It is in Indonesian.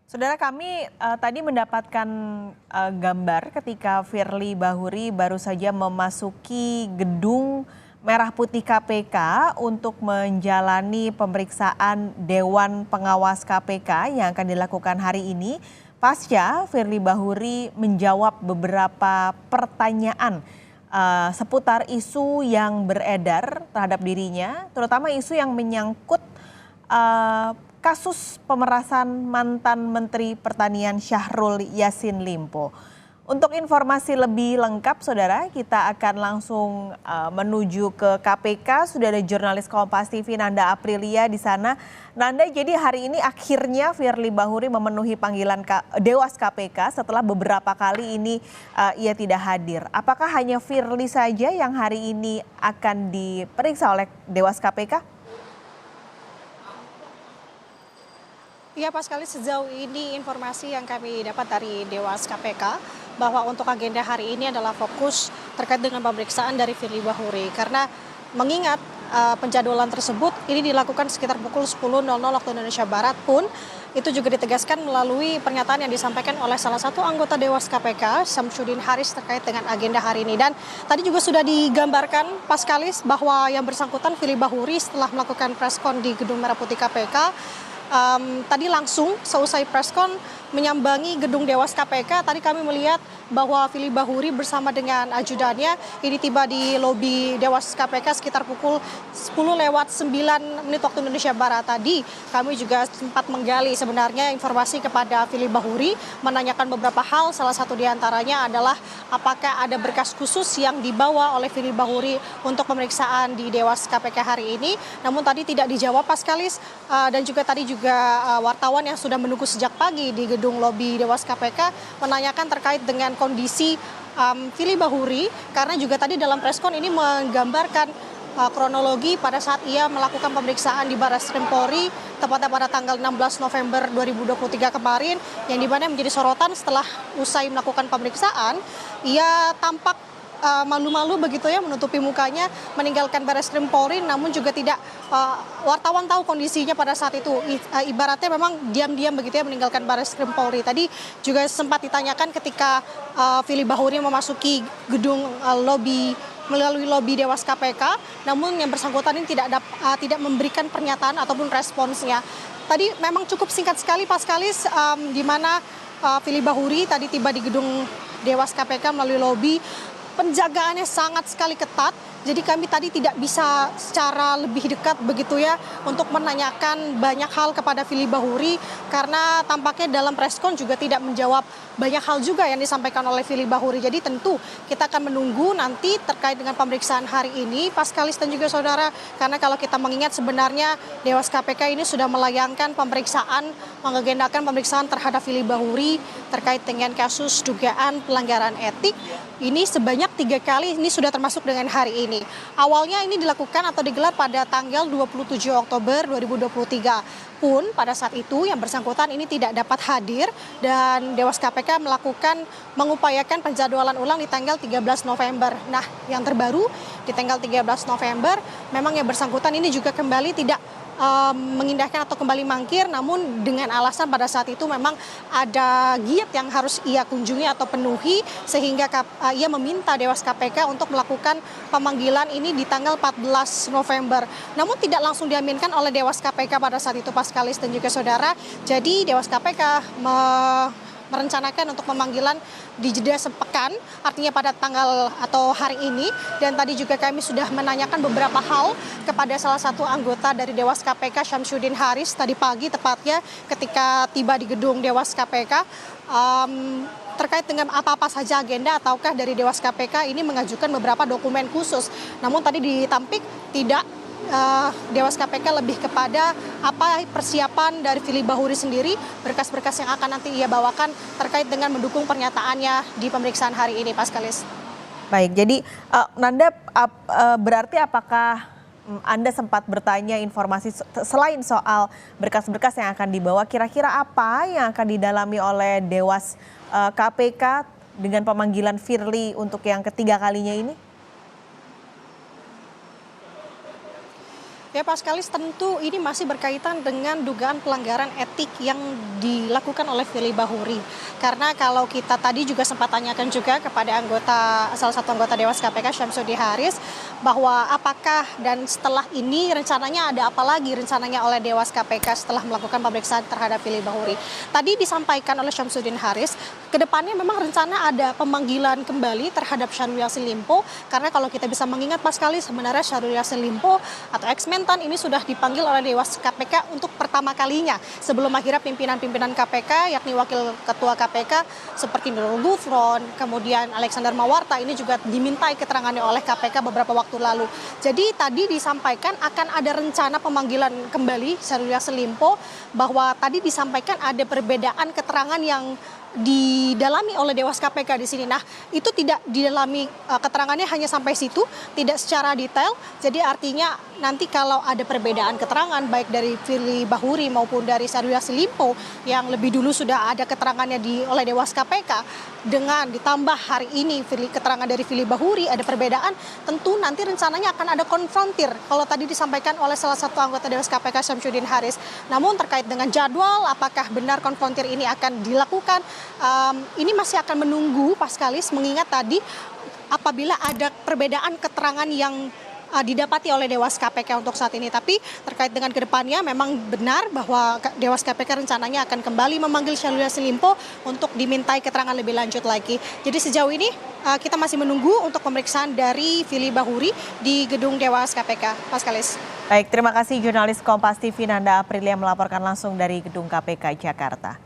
Saudara kami tadi mendapatkan gambar ketika Firly Bahuri baru saja memasuki gedung Merah Putih KPK untuk menjalani pemeriksaan Dewan Pengawas KPK yang akan dilakukan hari ini. Pasca Firly Bahuri menjawab beberapa pertanyaan seputar isu yang beredar terhadap dirinya, terutama isu yang menyangkut kasus pemerasan mantan Menteri Pertanian Syahrul Yassin Limpo. Untuk informasi lebih lengkap, saudara, kita akan langsung menuju ke KPK. Sudah ada jurnalis Kompas TV Nanda Aprilia di sana. Nanda, jadi hari ini akhirnya Firly Bahuri memenuhi panggilan Dewas KPK setelah beberapa kali ini ia tidak hadir. Apakah hanya Firly saja yang hari ini akan diperiksa oleh Dewas KPK? Iya, Pak, sekali sejauh ini informasi yang kami dapat dari Dewas KPK bahwa untuk agenda hari ini adalah fokus terkait dengan pemeriksaan dari Firly Bahuri. Karena mengingat penjadwalan tersebut ini dilakukan sekitar pukul 10.00 waktu Indonesia Barat pun itu juga ditegaskan melalui pernyataan yang disampaikan oleh salah satu anggota Dewas KPK, Syamsuddin Haris, terkait dengan agenda hari ini. Dan tadi juga sudah digambarkan, Pak Skalis, bahwa yang bersangkutan Firly Bahuri setelah melakukan preskon di Gedung Merah Putih KPK, tadi langsung seusai preskon menyambangi gedung Dewas KPK. Tadi kami melihat bahwa Firly Bahuri bersama dengan ajudannya ini tiba di lobi Dewas KPK sekitar pukul 10:09 waktu Indonesia Barat. Tadi kami juga sempat menggali sebenarnya informasi kepada Firly Bahuri, menanyakan beberapa hal, salah satu diantaranya adalah apakah ada berkas khusus yang dibawa oleh Firly Bahuri untuk pemeriksaan di Dewas KPK hari ini. Namun tadi tidak dijawab, Pak Skalis, dan juga tadi wartawan yang sudah menunggu sejak pagi di gedung lobi Dewas KPK menanyakan terkait dengan kondisi Firly Bahuri, karena juga tadi dalam preskon ini menggambarkan kronologi pada saat ia melakukan pemeriksaan di Barreskrim Polri tepatnya pada tanggal 16 November 2023 kemarin, yang dimana menjadi sorotan setelah usai melakukan pemeriksaan ia tampak malu-malu begitu ya, menutupi mukanya, meninggalkan Barreskrim Polri, namun juga tidak wartawan tahu kondisinya pada saat itu. Ibaratnya memang diam-diam begitu ya meninggalkan Barreskrim Polri. Tadi juga sempat ditanyakan ketika Firly Bahuri memasuki gedung melalui lobi Dewas KPK, namun yang bersangkutan ini tidak memberikan pernyataan ataupun responsnya. Tadi memang cukup singkat sekali, Pak Skalis, di mana Firly Bahuri tadi tiba di gedung Dewas KPK melalui lobi. Penjagaannya sangat sekali ketat, jadi kami tadi tidak bisa secara lebih dekat begitu ya untuk menanyakan banyak hal kepada Firly Bahuri, karena tampaknya dalam preskon juga tidak menjawab banyak hal juga yang disampaikan oleh Firly Bahuri. Jadi tentu kita akan menunggu nanti terkait dengan pemeriksaan hari ini, Pak Skalis dan juga saudara, karena kalau kita mengingat sebenarnya Dewas KPK ini sudah melayangkan mengagendakan pemeriksaan terhadap Firly Bahuri terkait dengan kasus dugaan pelanggaran etik. Ini sebanyak 3 kali, ini sudah termasuk dengan hari ini. Awalnya ini dilakukan atau digelar pada tanggal 27 Oktober 2023. Pun pada saat itu yang bersangkutan ini tidak dapat hadir dan Dewas KPK mengupayakan penjadwalan ulang di tanggal 13 November. Nah, yang terbaru di tanggal 13 November memang yang bersangkutan ini juga kembali tidak mengindahkan atau kembali mangkir, namun dengan alasan pada saat itu memang ada giat yang harus ia kunjungi atau penuhi, sehingga ia meminta Dewas KPK untuk melakukan pemanggilan ini di tanggal 14 November. Namun tidak langsung diaminkan oleh Dewas KPK pada saat itu, Pak Skalis dan juga saudara. Jadi Dewas KPK merencanakan untuk pemanggilan di jeda sepekan, artinya pada tanggal atau hari ini. Dan tadi juga kami sudah menanyakan beberapa hal kepada salah satu anggota dari Dewas KPK, Syamsuddin Haris, tadi pagi tepatnya ketika tiba di gedung Dewas KPK, terkait dengan apa-apa saja agenda ataukah dari Dewas KPK ini mengajukan beberapa dokumen khusus. Namun tadi ditampik tidak, Dewas KPK lebih kepada apa persiapan dari Firly Bahuri sendiri, berkas-berkas yang akan nanti ia bawakan terkait dengan mendukung pernyataannya di pemeriksaan hari ini, Pak Skalis. Baik, jadi Nanda, berarti apakah Anda sempat bertanya informasi selain soal berkas-berkas yang akan dibawa, kira-kira apa yang akan didalami oleh Dewas KPK dengan pemanggilan Firly untuk yang ketiga kalinya ini? Ya Pak Skalis, tentu ini masih berkaitan dengan dugaan pelanggaran etik yang dilakukan oleh Firly Bahuri. Karena kalau kita tadi juga sempat tanyakan juga kepada salah satu anggota Dewas KPK Syamsuddin Haris, bahwa apakah dan setelah ini rencananya ada apa lagi rencananya oleh Dewas KPK setelah melakukan pemeriksaan terhadap Firly Bahuri. Tadi disampaikan oleh Syamsuddin Haris, kedepannya memang rencana ada pemanggilan kembali terhadap Syahrul Yassin Limpo, karena kalau kita bisa mengingat Pak Skalis, sebenarnya Syahrul Yassin Limpo atau ex-mentan ini sudah dipanggil oleh Dewas KPK untuk pertama kalinya sebelum akhirnya pimpinan-pimpinan KPK yakni Wakil Ketua KPK seperti Nurul Gufron, kemudian Alexander Mawarta ini juga dimintai keterangannya oleh KPK beberapa waktu lalu. Jadi tadi disampaikan akan ada rencana pemanggilan kembali Syahrul Yassin Limpo, bahwa tadi disampaikan ada perbedaan keterangan yang didalami oleh Dewas KPK di sini. Nah, itu tidak didalami, keterangannya hanya sampai situ, tidak secara detail. Jadi artinya nanti kalau ada perbedaan keterangan baik dari Firly Bahuri maupun dari Syahrul Yassin Limpo yang lebih dulu sudah ada keterangannya oleh Dewas KPK, dengan ditambah hari ini keterangan dari Firly Bahuri ada perbedaan, tentu nanti rencananya akan ada konfrontir. Kalau tadi disampaikan oleh salah satu anggota Dewas KPK Syamsuddin Haris. Namun terkait dengan jadwal, apakah benar konfrontir ini akan dilakukan, ini masih akan menunggu Pak Skalis, mengingat tadi apabila ada perbedaan keterangan yang didapati oleh Dewas KPK untuk saat ini. Tapi terkait dengan kedepannya memang benar bahwa Dewas KPK rencananya akan kembali memanggil Syahrul Yassin Limpo untuk dimintai keterangan lebih lanjut lagi. Jadi sejauh ini kita masih menunggu untuk pemeriksaan dari Firly Bahuri di gedung Dewas KPK. Pak Skalis. Baik, terima kasih jurnalis Kompas TV Nanda Aprilia melaporkan langsung dari gedung KPK Jakarta.